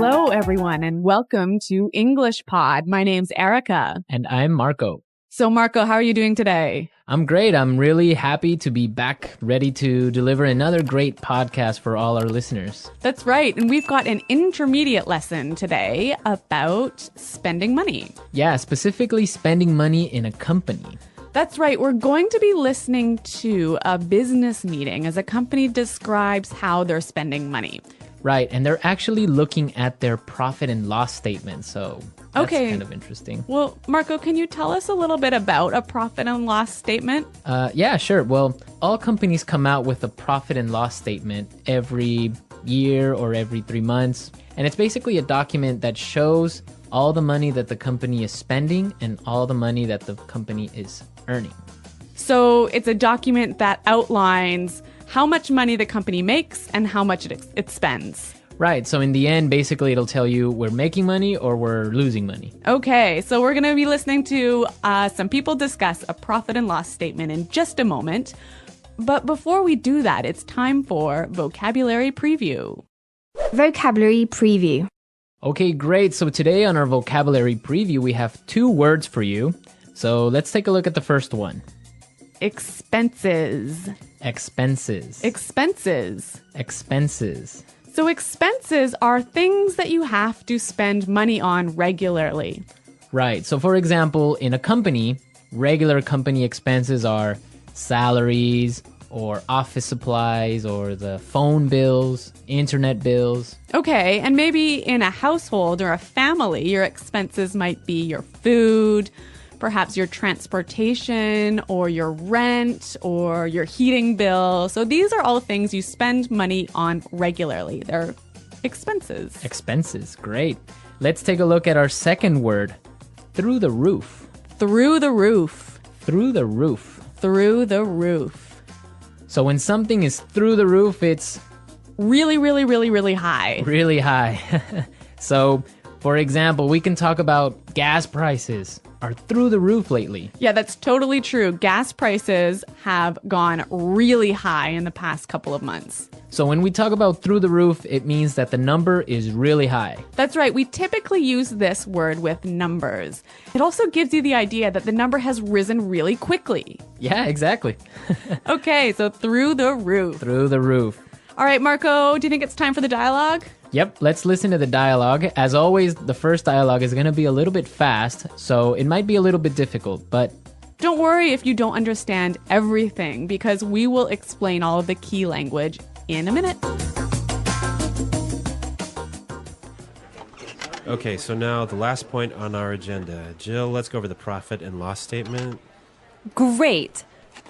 Hello, everyone, and welcome to English Pod. My name's Erica. And I'm Marco. So, Marco, how are you doing today? I'm great. I'm really happy to be back, ready to deliver another great podcast for all our listeners. That's right. And we've got an intermediate lesson today about spending money. Yeah, specifically spending money in a company. That's right. We're going to be listening to a business meeting as a company describes how they're spending money. Right, and they're actually looking at their profit and loss statement, so that's kind of interesting. Well, Marco, can you tell us a little bit about a profit and loss statement? Yeah, sure. Well, all companies come out with a profit and loss statement every year or every 3 months, and it's basically a document that shows all the money that the company is spending and all the money that the company is earning. So it's a document that outlines how much money the company makes and how much it spends. Right. So in the end, basically, it'll tell you we're making money or we're losing money. Okay. So we're going to be listening to some people discuss a profit and loss statement in just a moment. But before we do that, it's time for Vocabulary Preview. Vocabulary Preview. Okay, great. So today on our Vocabulary Preview, we have 2 words for you. So let's take a look at the first one. Expenses. Expenses. Expenses. Expenses. So expenses are things that you have to spend money on regularly. Right. So for example, in a company, regular company expenses are salaries or office supplies or the phone bills, internet bills. Okay, and maybe in a household or a family, your expenses might be your food, perhaps your transportation or your rent or your heating bill. So these are all things you spend money on regularly. They're expenses. Expenses, great. Let's take a look at our second word, through the roof. Through the roof. Through the roof. Through the roof. So when something is through the roof, it's really, really, really, really high. Really high. So, for example, we can talk about gas prices are through the roof lately. Yeah, that's totally true. Gas prices have gone really high in the past couple of months. So when we talk about through the roof, it means that the number is really high. That's right. We typically use this word with numbers. It also gives you the idea that the number has risen really quickly. Yeah, exactly. Okay, so through the roof. Through the roof. All right, Marco, do you think it's time for the dialogue? Yep, let's listen to the dialogue. As always, the first dialogue is going to be a little bit fast, so it might be a little bit difficult, but don't worry if you don't understand everything, because we will explain all of the key language in a minute. Okay, so now the last point on our agenda. Jill, let's go over the profit and loss statement. Great.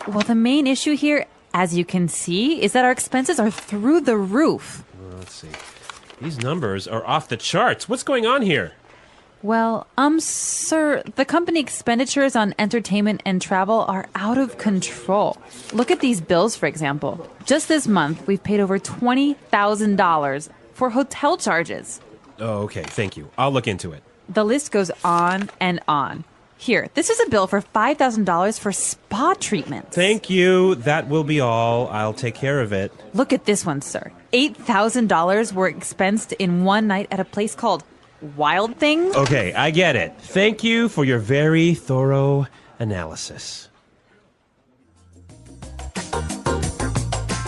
Well, the main issue here, as you can see, is that our expenses are through the roof. Let's see. These numbers are off the charts. What's going on here? Well, sir, the company expenditures on entertainment and travel are out of control. Look at these bills, for example. Just this month, we've paid over $20,000 for hotel charges. Oh, okay. Thank you. I'll look into it. The list goes on and on. Here, this is a bill for $5,000 for spa treatments. Thank you. That will be all. I'll take care of it. Look at this one, sir. $8,000 were expensed in one night at a place called Wild Things. Okay, I get it. Thank you for your very thorough analysis.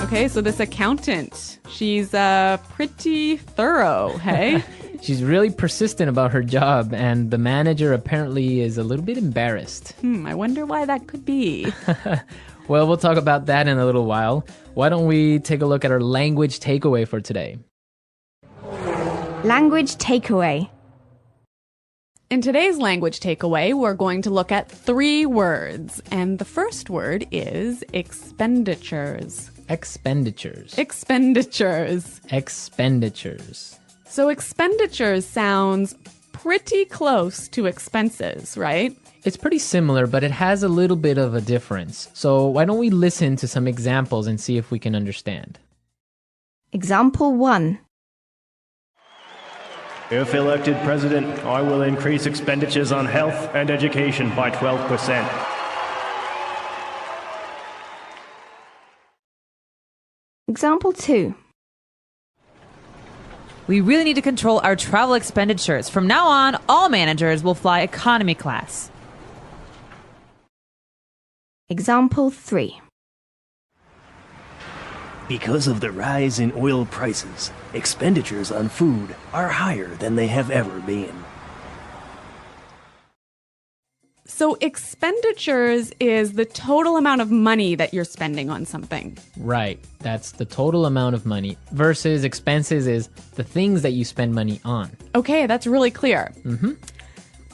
Okay, so this accountant, she's pretty thorough, hey? she's really persistent about her job, and the manager apparently is a little bit embarrassed. I wonder why that could be. Well, we'll talk about that in a little while. Why don't we take a look at our language takeaway for today? Language takeaway. In today's language takeaway, we're going to look at 3 words. And the first word is expenditures. Expenditures. Expenditures. Expenditures. So expenditures sounds pretty close to expenses, right? It's pretty similar, but it has a little bit of a difference. So why don't we listen to some examples and see if we can understand? Example 1. If elected president, I will increase expenditures on health and education by 12%. Example 2. We really need to control our travel expenditures. From now on, all managers will fly economy class. Example 3. Because of the rise in oil prices, expenditures on food are higher than they have ever been. So expenditures is the total amount of money that you're spending on something. Right. That's the total amount of money versus expenses is the things that you spend money on. Okay, that's really clear.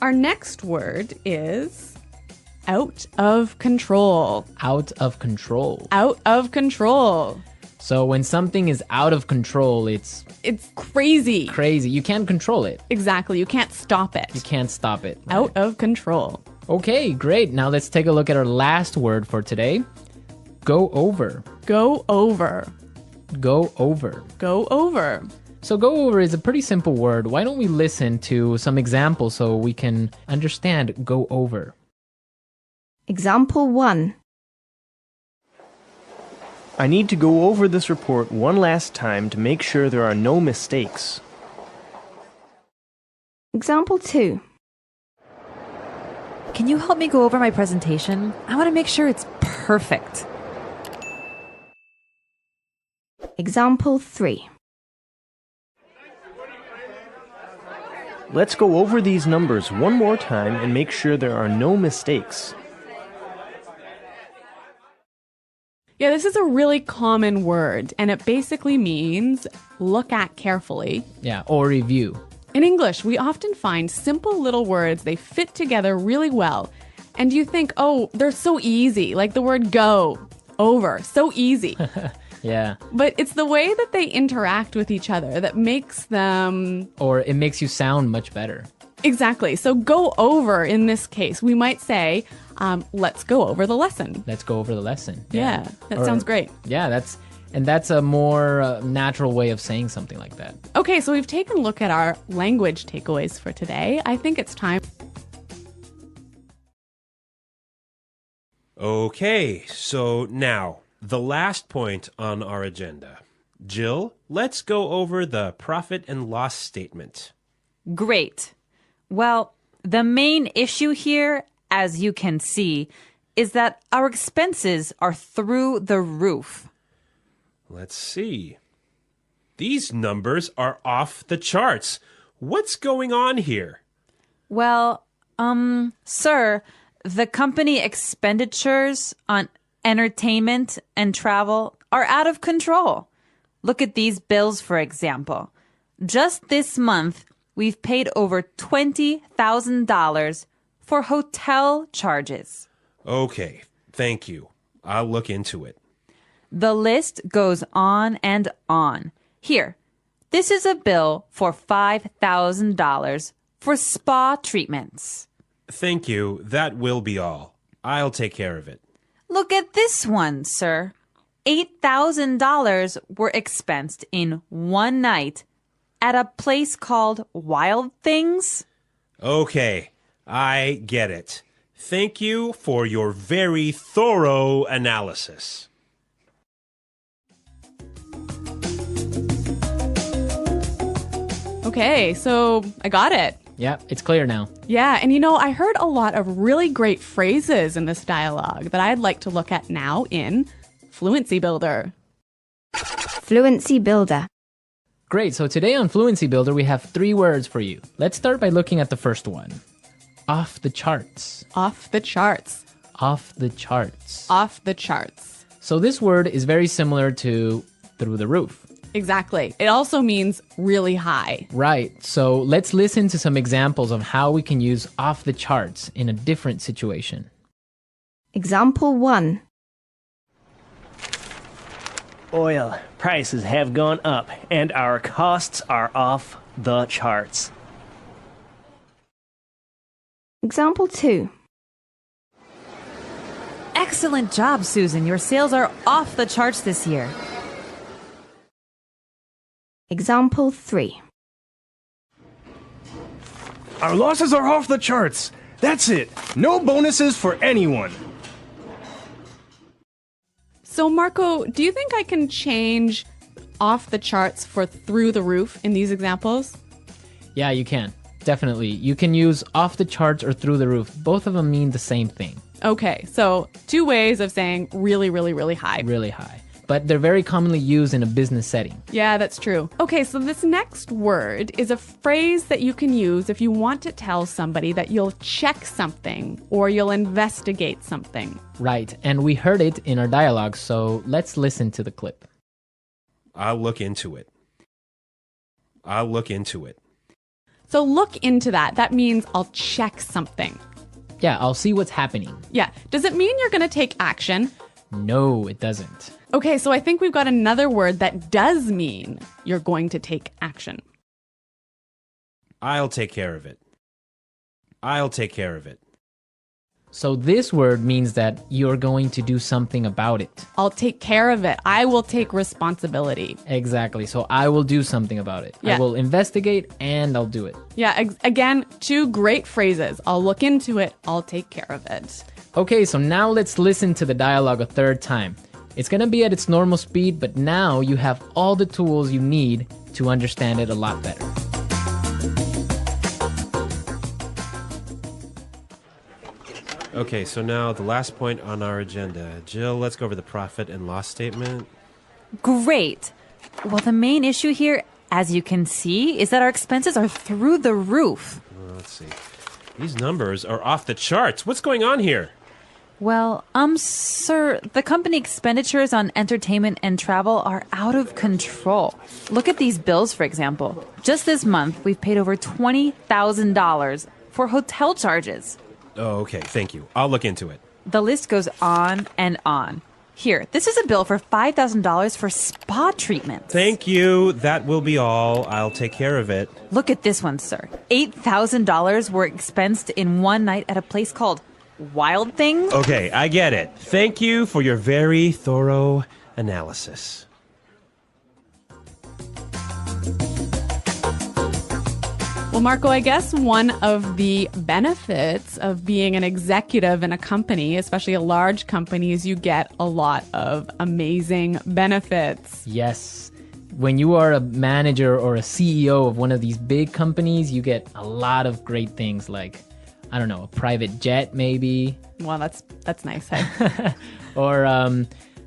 Our next word is out of control. Out of control. Out of control. So when something is out of control, it's crazy. crazy. You can't control it. Exactly. You can't stop it. You can't stop it. Out of control. Okay, great. Now let's take a look at our last word for today. Go over. Go over. Go over. Go over. So go over is a pretty simple word. Why don't we listen to some examples so we can understand go over? Example 1. I need to go over this report one last time to make sure there are no mistakes. Example 2. Can you help me go over my presentation? I want to make sure it's perfect. Example 3. Let's go over these numbers one more time and make sure there are no mistakes. Yeah, this is a really common word, and it basically means look at carefully. Yeah, or review. In English, we often find simple little words, they fit together really well. And you think, oh, they're so easy, like the word go, over, so easy. Yeah. But it's the way that they interact with each other that makes them... Or it makes you sound much better. Exactly. So go over in this case, we might say, let's go over the lesson. Let's go over the lesson. Yeah, that Or- sounds great. Yeah, that's a more natural way of saying something like that. Okay, so we've taken a look at our language takeaways for today. I think it's time. Okay, so now, the last point on our agenda. Jill, let's go over the profit and loss statement. Great. Well, the main issue here, as you can see, is that our expenses are through the roof. Let's see. These numbers are off the charts. What's going on here? Well, sir, the company expenditures on entertainment and travel are out of control. Look at these bills, for example. Just this month, we've paid over $20,000 for hotel charges. Okay, thank you. I'll look into it. The list goes on and on. Here, this is a bill for $5,000 for spa treatments. Thank you. That will be all. I'll take care of it. Look at this one, sir. $8,000 were expensed in one night at a place called Wild Things. Okay, I get it. Thank you for your very thorough analysis. Okay, so I got it. Yeah, it's clear now. Yeah, and I heard a lot of really great phrases in this dialogue that I'd like to look at now in Fluency Builder. Fluency Builder. Great, so today on Fluency Builder we have 3 words for you. Let's start by looking at the first one. Off the charts. Off the charts. Off the charts. Off the charts. So this word is very similar to through the roof. Exactly. It also means really high. Right, so let's listen to some examples of how we can use off the charts in a different situation. Example 1. Oil prices have gone up and our costs are off the charts. Example 2. Excellent job, Susan. Your sales are off the charts this year. Example 3. Our losses are off the charts. That's it. No bonuses for anyone. So, Marco, do you think I can change off the charts for through the roof in these examples? Yeah, you can. Definitely. You can use off the charts or through the roof. Both of them mean the same thing. Okay, so two ways of saying really, really, really high. Really high. But they're very commonly used in a business setting. Yeah, that's true. Okay, so this next word is a phrase that you can use if you want to tell somebody that you'll check something or you'll investigate something. Right, and we heard it in our dialogue, so let's listen to the clip. I'll look into it. I'll look into it. So look into that. That means I'll check something. Yeah, I'll see what's happening. Yeah. Does it mean you're going to take action? No, it doesn't. Okay, so I think we've got another word that does mean you're going to take action. I'll take care of it. I'll take care of it. So this word means that you're going to do something about it. I'll take care of it. I will take responsibility. Exactly. So I will do something about it. Yeah. I will investigate and I'll do it. Yeah, again, two great phrases. I'll look into it. I'll take care of it. Okay, so now let's listen to the dialogue a third time. It's going to be at its normal speed, but now you have all the tools you need to understand it a lot better. Okay, so now the last point on our agenda. Jill, let's go over the profit and loss statement. Great. Well, the main issue here, as you can see, is that our expenses are through the roof. Let's see. These numbers are off the charts. What's going on here? Well, sir, the company expenditures on entertainment and travel are out of control. Look at these bills, for example. Just this month, we've paid over $20,000 for hotel charges. Oh, okay. Thank you. I'll look into it. The list goes on and on. Here, this is a bill for $5,000 for spa treatments. Thank you. That will be all. I'll take care of it. Look at this one, sir. $8,000 were expensed in one night at a place called Wild Thing. Okay, I get it. Thank you for your very thorough analysis. Well, Marco, I guess one of the benefits of being an executive in a company, especially a large company, is you get a lot of amazing benefits. Yes. When you are a manager or a CEO of one of these big companies, you get a lot of great things like, I don't know, a private jet maybe. Well, that's nice. Hey? Or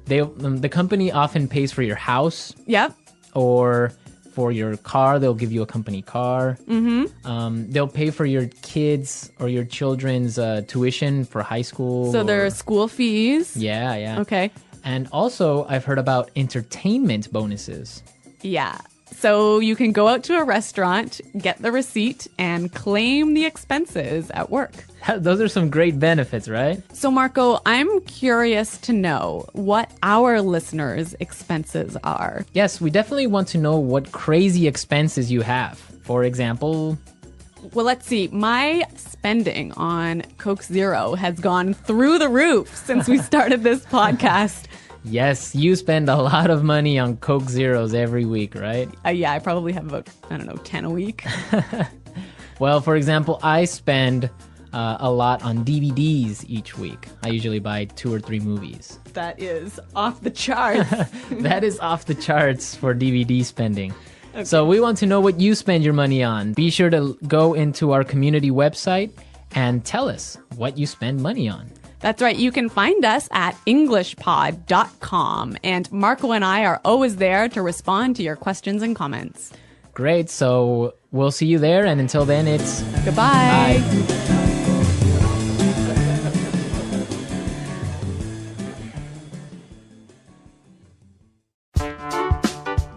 the company often pays for your house. Yep. Or for your car, they'll give you a company car. Mm-hmm. They'll pay for your kids or your children's tuition for high school. So there are school fees. Yeah, yeah. Okay. And also, I've heard about entertainment bonuses. Yeah. So you can go out to a restaurant, get the receipt, and claim the expenses at work. Those are some great benefits, right? So, Marco, I'm curious to know what our listeners' expenses are. Yes, we definitely want to know what crazy expenses you have. For example, well, let's see. My spending on Coke Zero has gone through the roof since we started this podcast. Yes, you spend a lot of money on Coke Zeros every week, right? Yeah, I probably have about, 10 a week. Well, for example, I spend a lot on DVDs each week. I usually buy 2 or 3 movies. That is off the charts. That is off the charts for DVD spending. Okay. So we want to know what you spend your money on. Be sure to go into our community website and tell us what you spend money on. That's right. You can find us at englishpod.com. And Marco and I are always there to respond to your questions and comments. Great. So we'll see you there. And until then, it's goodbye. Bye.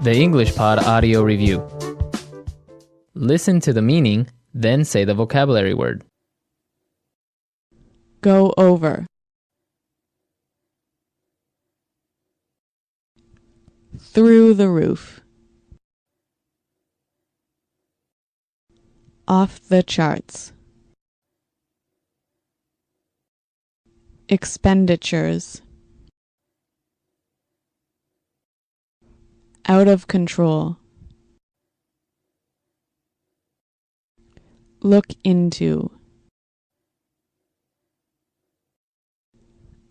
The English Pod Audio Review. Listen to the meaning, then say the vocabulary word. Go over. Through the roof. Off the charts. Expenditures. Out of control. Look into.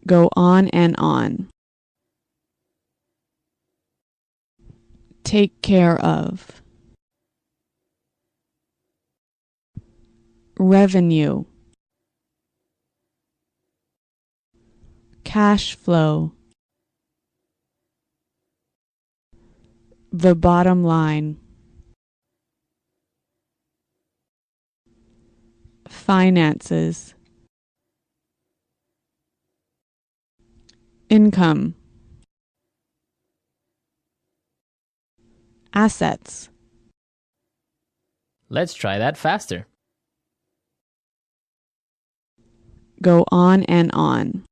Go on and on. Take care of. Revenue. Cash flow. The bottom line. Finances. Income. Assets. Let's try that faster. Go on and on.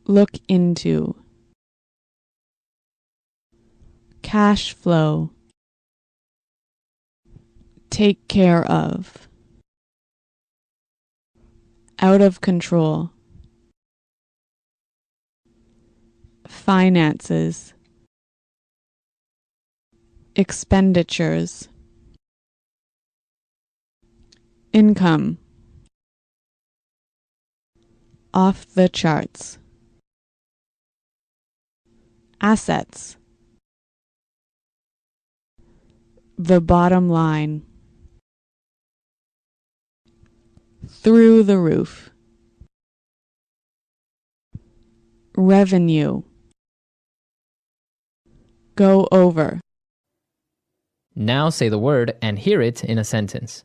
Look into. Cash flow. Take care of. Out of control. Finances. Expenditures. Income. Off the charts. Assets. The bottom line. Through the roof. Revenue. Go over. Now say the word and hear it in a sentence.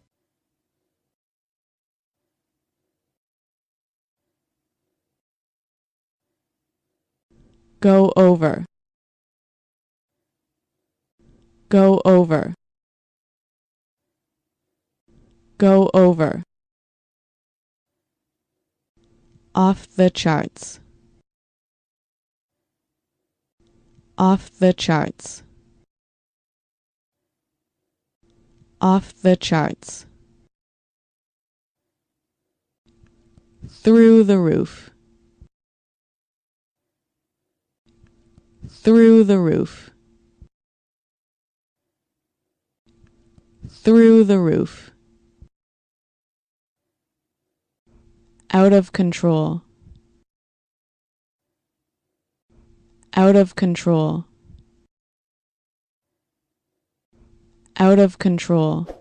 Go over. Go over. Go over. Off the charts. Off the charts. Off the charts. Through the roof. Through the roof. Through the roof. Out of control. Out of control. Out of control.